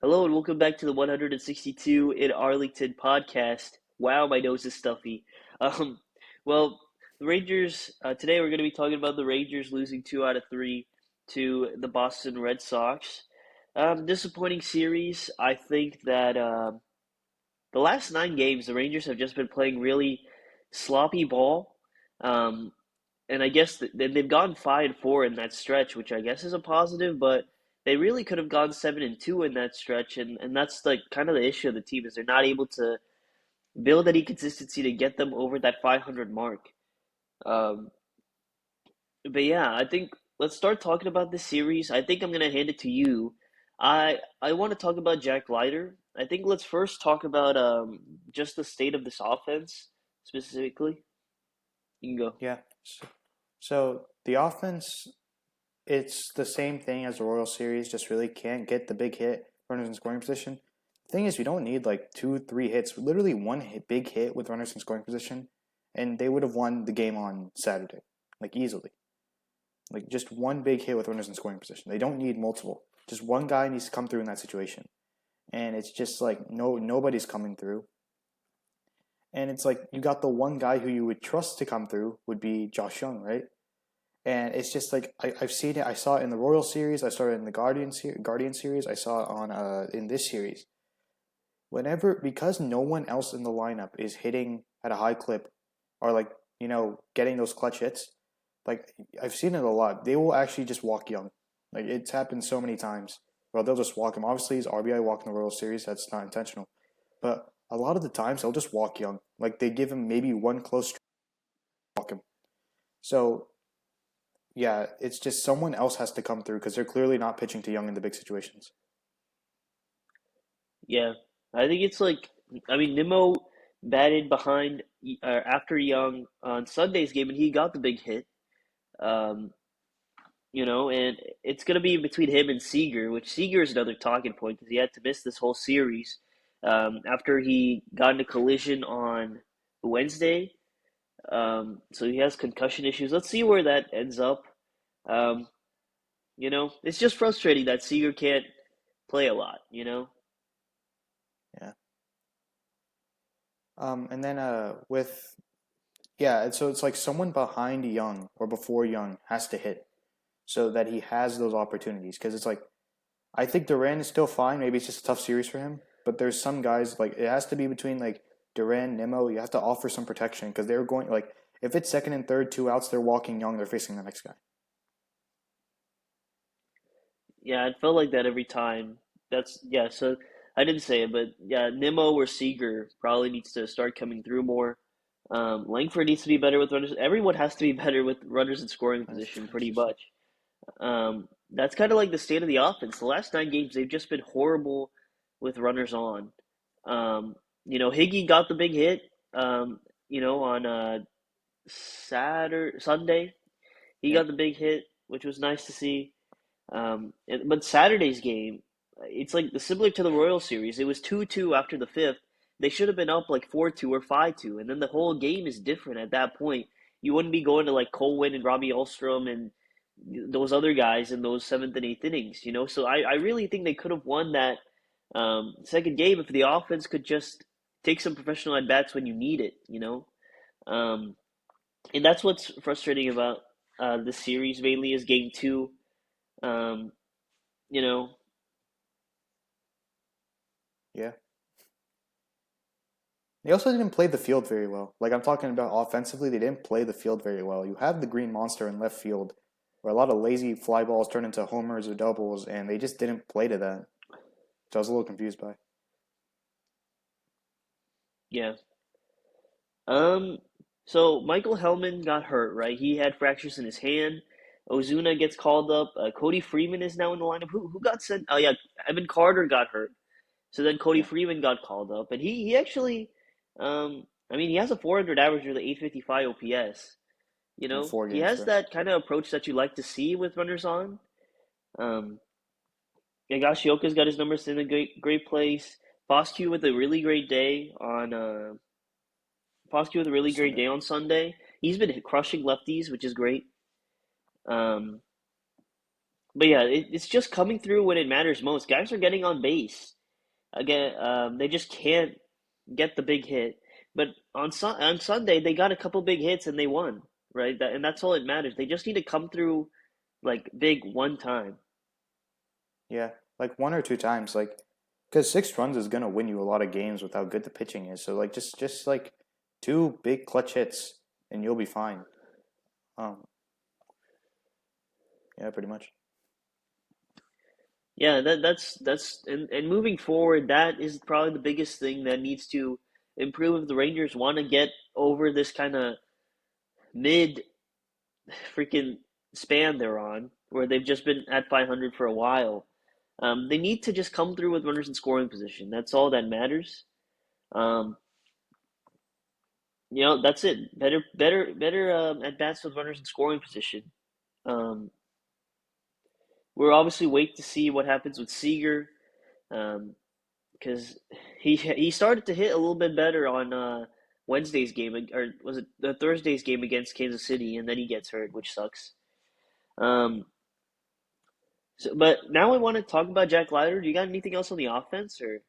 Hello and welcome back to the 162 in Arlington podcast. Wow, my nose is stuffy. Um, well, the Rangers, today we're going to be talking about the Rangers losing 2 out of 3 to the Boston Red Sox. Disappointing series. I think that the last 9 games, the Rangers have just been playing really sloppy ball. Um, and I guess they've gone 5-4 in that stretch, which I guess is a positive, but they really could have gone 7-2 in that stretch, and that's like kind of the issue of the team is they're not able to build any consistency to get them over that 500 mark. Um, but yeah, I think let's start talking about this series. I think I'm gonna hand it to you. I want to talk about Jack Leiter. I think let's first talk about just the state of this offense specifically. You can go. Yeah. So the offense, it's the same thing as the Royal Series, just really can't get the big hit, runners in scoring position. The thing is, we don't need like two, three hits. Literally one big hit with runners in scoring position, and they would have won the game on Saturday, like easily. Like just one big hit with runners in scoring position. They don't need multiple. Just one guy needs to come through in that situation, and it's just like nobody's coming through. And it's like you got the one guy who you would trust to come through would be Josh Young, right? And it's just like I've seen it. I saw it in the Royal series. I saw it in the Guardian series. I saw it on in this series. Whenever because no one else in the lineup is hitting at a high clip, or like getting those clutch hits. Like I've seen it a lot. They will actually just walk Young. Like it's happened so many times. Well, they'll just walk him. Obviously, his RBI walk in the Royal Series. That's not intentional, but a lot of the times they'll just walk Young. Like they give him maybe one close walk him. So yeah, it's just someone else has to come through because they're clearly not pitching to Young in the big situations. Yeah, I think it's like I mean Nimmo batted behind after Young on Sunday's game, and he got the big hit. Um, and it's gonna be between him and Seager, which Seager is another talking point because he had to miss this whole series after he got in a collision on Wednesday. So he has concussion issues. Let's see where that ends up. Um, it's just frustrating that Seager can't play a lot. Yeah. And then with yeah, and so it's like someone behind Young or before Young has to hit so that he has those opportunities because it's like I think Duran is still fine. Maybe it's just a tough series for him, but there's some guys like it has to be between like Duran, Nimmo. You have to offer some protection because they're going like if it's second and third, 2 outs, they're walking Young. They're facing the next guy. Yeah, it felt like that every time. That's yeah, so I didn't say it, but yeah, Nimmo or Seager probably needs to start coming through more. Langford needs to be better with runners. Everyone has to be better with runners in scoring Runners in position, scoring pretty position. much. That's kind of like the state of the offense. The last 9 games, they've just been horrible with runners on. Higgy got the big hit. On Sunday, he Yeah. got the big hit, which was nice to see. But Saturday's game, it's like the similar to the Royal Series. It was 2-2 after the fifth. They should have been up like 4-2 or 5-2, and then the whole game is different at that point. You wouldn't be going to like Colwyn and Robbie Ulstrom and those other guys in those seventh and eighth innings. So I really think they could have won that second game if the offense could just take some professional at bats when you need it. Um, and that's what's frustrating about the series mainly is game two. Um, you know, Yeah. They also didn't play the field very well. Like I'm talking about offensively, they didn't play the field very well. You have the green monster in left field, where a lot of lazy fly balls turn into homers or doubles, and they just didn't play to that. So I was a little confused by. yeah. Um, so Michael Hellman got hurt, right? He had fractures in his hand. Ozuna gets called up. Cody Freeman is now in the lineup. Who got sent? Oh yeah, Evan Carter got hurt. So then Cody Yeah, Freeman got called up, and he actually, I mean, he has a 400 average with an 855 OPS. in four He games, has correct? that kind of approach that you like to see with runners on. Um, Higashioka's got his numbers in a great place. Foscue with a really great day on Foscue with a really great Sunday. day on Sunday. He's been crushing lefties, which is great. Um, But yeah, it's just coming through when it matters most. Guys are getting on base. Again, they just can't get the big hit. But on Sunday, they got a couple big hits and they won, right? And that's all that matters. They just need to come through like big one time. Yeah, like one or two times, like because 6 runs is gonna win you a lot of games with how good the pitching is. So like just like two big clutch hits and you'll be fine. Um, yeah, pretty much. Yeah, that's and moving forward, that is probably the biggest thing that needs to improve if the Rangers want to get over this kind of mid freaking span they're on, where they've just been at 500 for a while. They need to just come through with runners in scoring position. That's all that matters. Um, that's it. Better at bats with runners in scoring position. Um, we're obviously wait to see what happens with Seager, because he started to hit a little bit better on Wednesday's game, or was it the Thursday's game against Kansas City, and then he gets hurt, which sucks. Um, but now I want to talk about Jack Leiter. Do you got anything else on the offense, or?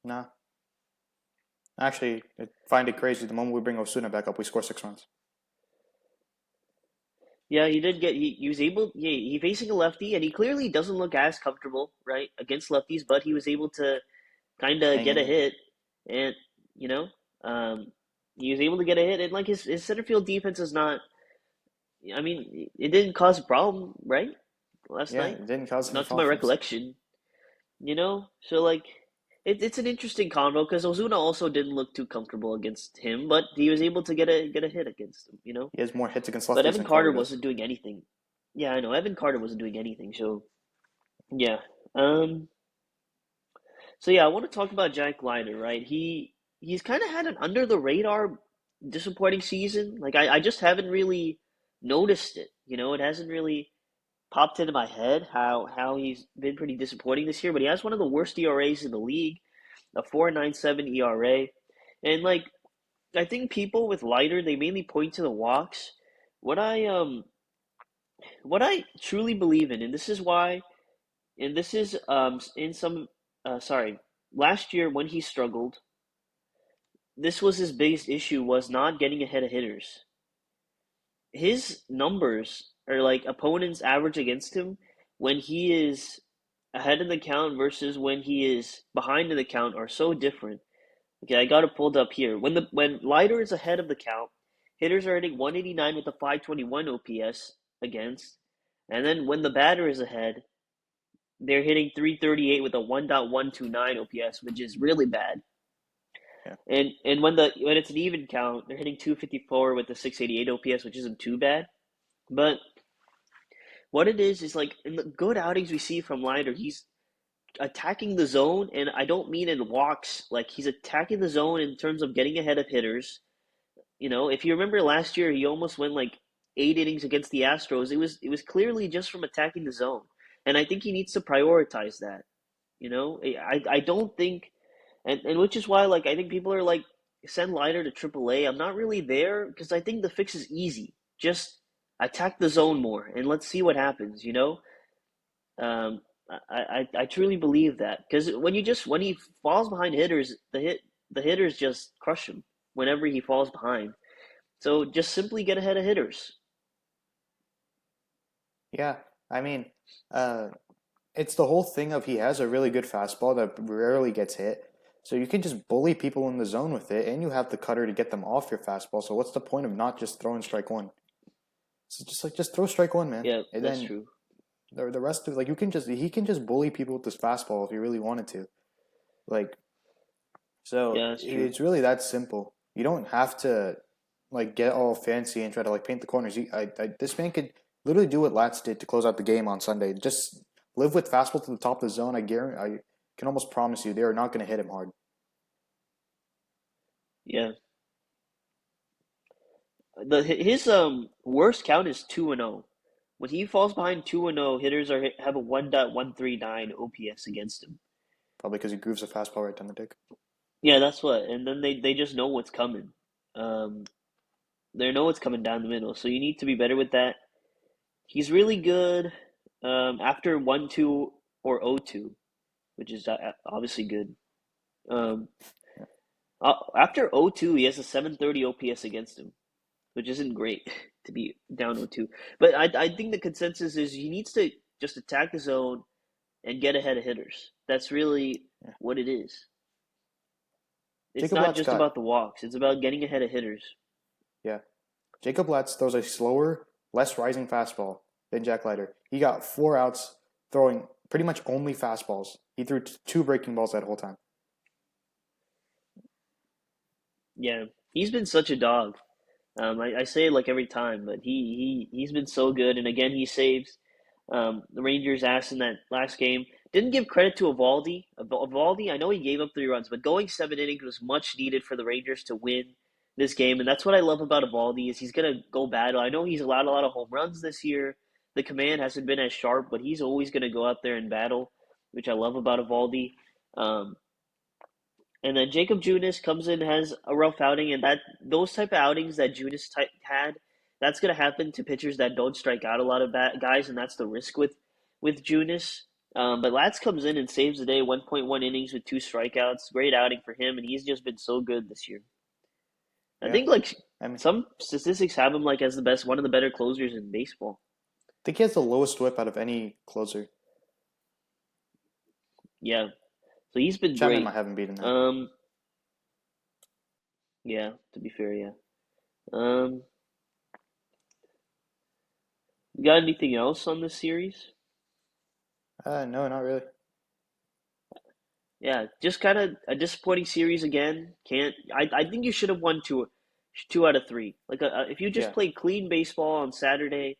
Nah, actually, I find it crazy. The moment we bring Osuna back up, we score 6 runs. Yeah, he did get he was able he facing a lefty and he clearly doesn't look as comfortable, right, against lefties, but he was able to kind of Hang get in a there. hit and you know, um he was able to get a hit and like his center field defense is not I mean, it didn't cause a problem, right? Last Yeah, night, it didn't cause any not to my problems. recollection, So like it's an interesting combo because Ozuna also didn't look too comfortable against him, but he was able to get a hit against him. He has more hits against But lefties Evan than Carter Carter does. wasn't doing anything. Yeah, I know. Evan Carter wasn't doing anything. So yeah. Um. So yeah, I want to talk about Jack Leiter, right? He's kind of had an under the radar disappointing season. Like I just haven't really noticed it. It hasn't really popped into my head how he's been pretty disappointing this year. But he has one of the worst ERAs in the league, a 4.97 ERA, and like I think people with Leiter they mainly point to the walks. What I um what I truly believe in, and this is why, and this is in some sorry, last year when he struggled, this was his biggest issue was not getting ahead of hitters. His numbers are like opponents average against him when he is ahead in the count versus when he is behind in the count are so different. Okay, I got it pulled up here. When Leiter is ahead of the count, hitters are hitting 189 with a 521 OPS against, and then when the batter is ahead, they're hitting 338 with a 1.129 OPS, which is really bad. Yeah, And when it's an even count, they're hitting 254 with a 688 OPS, which isn't too bad. But what it is like in the good outings we see from Leiter, he's attacking the zone, and I don't mean in walks. Like he's attacking the zone in terms of getting ahead of hitters. If you remember last year, he almost went like 8 innings against the Astros. It was clearly just from attacking the zone, and I think he needs to prioritize that. I don't think, and which is why like I think people are like send Leiter to AAA. I'm not really there because I think the fix is easy. Just attack the zone more and let's see what happens. Um, I truly believe that because when he falls behind hitters, the hitters just crush him whenever he falls behind. So just simply get ahead of hitters. yeah. I mean, uh, it's the whole thing of he has a really good fastball that rarely gets hit. So you can just bully people in the zone with it, and you have the cutter to get them off your fastball. So what's the point of not just throwing strike one? So just throw strike one, man. Yeah, And that's then true. the rest of like he can just bully people with this fastball if he really wanted to. Like so Yeah, that's true. it's really that simple. You don't have to like get all fancy and try to like paint the corners. This man could literally do what Lats did to close out the game on Sunday. Just live with fastball to the top of the zone. I can almost promise you they are not going to hit him hard. Yeah, his worst count is 2-0. When he falls behind 2-0, hitters have a 1.139 OPS against him. Probably because he grooves a fastball right down the dick. Yeah, that's what. And then they just know what's coming. Um, they know what's coming down the middle. So you need to be better with that. He's really good. after 1-2 or 0-2, which is obviously good. Um, After 0-2, he has a 730 OPS against him, which isn't great to be down 0-2. But I think the consensus is he needs to just attack the zone and get ahead of hitters. That's really Yeah. what it is. It's Jacob not Latz just got about the walks. It's about getting ahead of hitters. yeah. Jacob Latz throws a slower, less rising fastball than Jack Leiter. He got 4 outs throwing pretty much only fastballs. He threw two breaking balls that whole time. Yeah, he's been such a dog. I say it like every time, but he's been so good. And again, he saves the Rangers' ass in that last game. Didn't give credit to Evaldi. Evaldi, I know he gave up 3 runs, but going 7 innings was much needed for the Rangers to win this game. And that's what I love about Evaldi is he's gonna go battle. I know he's allowed a lot of home runs this year. The command hasn't been as sharp, but he's always gonna go out there and battle, which I love about Evaldi. Um, and then Jacob Junis comes in, has a rough outing, and that those type of outings that Junis had, that's gonna happen to pitchers that don't strike out a lot of guys, and that's the risk with Junis. But Latz comes in and saves the day, 1.1 innings with 2 strikeouts. Great outing for him, and he's just been so good this year. I Yeah. think like I mean, some statistics have him like as the best, one of the better closers in baseball. I think he has the lowest whip out of any closer. Yeah, so he's been Chapman great. might have him beaten that. Um, yeah, to be fair, yeah. Um, you got anything else on this series? No, not really. Yeah, just kind of a disappointing series again. Can't I think you should have won two out of three. Like if you just Yeah. played clean baseball on Saturday,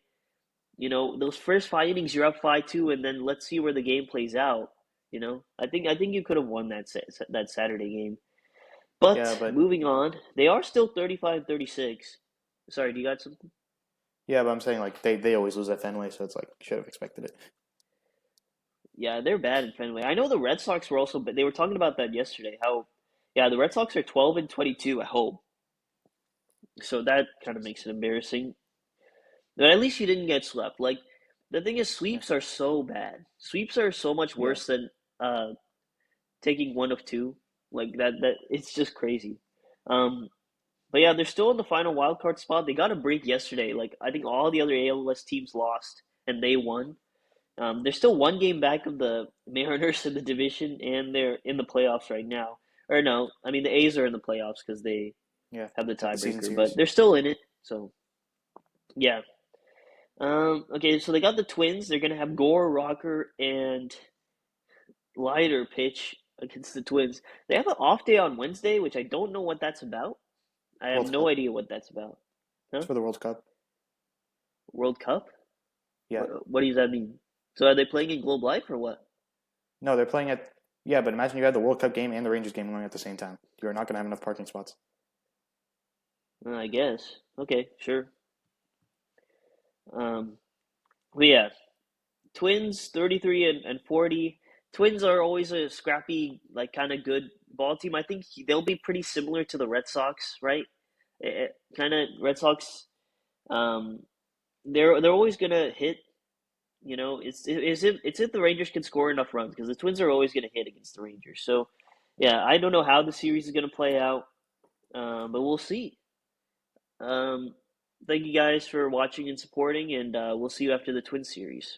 those first 5 innings you're up 5-2, and then let's see where the game plays out. I think you could have won that Saturday game. Yeah, But but moving on, they are still 35-36. Sorry, do you got something? yeah, but I'm saying like they always lose at Fenway, so it's like should have expected it. Yeah, they're bad in Fenway. I know the Red Sox were also, but they were talking about that yesterday. How, yeah, the Red Sox are 12-22 at home. So that kind of makes it embarrassing. But at least you didn't get swept. Like the thing is, Yeah. sweeps are so bad. Sweeps are so much Yeah. worse than taking one of two. Like that it's just crazy. Um, but yeah, they're still in the final wild card spot. They got a break yesterday. Like I think all the other AL West teams lost and they won. They're still one game back of the Mariners in the division, and they're in the playoffs right now. Or no, I mean the A's are in the playoffs because they Yeah. have the Have the season tiebreaker, but series. they're still in it. So yeah. Okay, so they got the Twins. They're gonna have Gore, Rocker, and Leiter pitch against the Twins. They have an off day on Wednesday, which I don't know what that's about. I have World no Cup. idea what that's about. It's Huh? for the World Cup. World Cup? Yeah. What does that mean? So are they playing in Globe Life or what? No, they're playing at. Yeah, but imagine you had the World Cup game and the Rangers game going at the same time. You are not going to have enough parking spots. I guess. Okay, sure. Um, but yeah, Twins 33 and 40. Twins are always a scrappy, like kind of good ball team. I think they'll be pretty similar to the Red Sox, right? Kind of Red Sox. Um, they're always gonna hit. It's if the Rangers can score enough runs because the Twins are always gonna hit against the Rangers. So, yeah, I don't know how the series is gonna play out, but we'll see. Um, Thank you guys for watching and supporting, and we'll see you after the Twins series.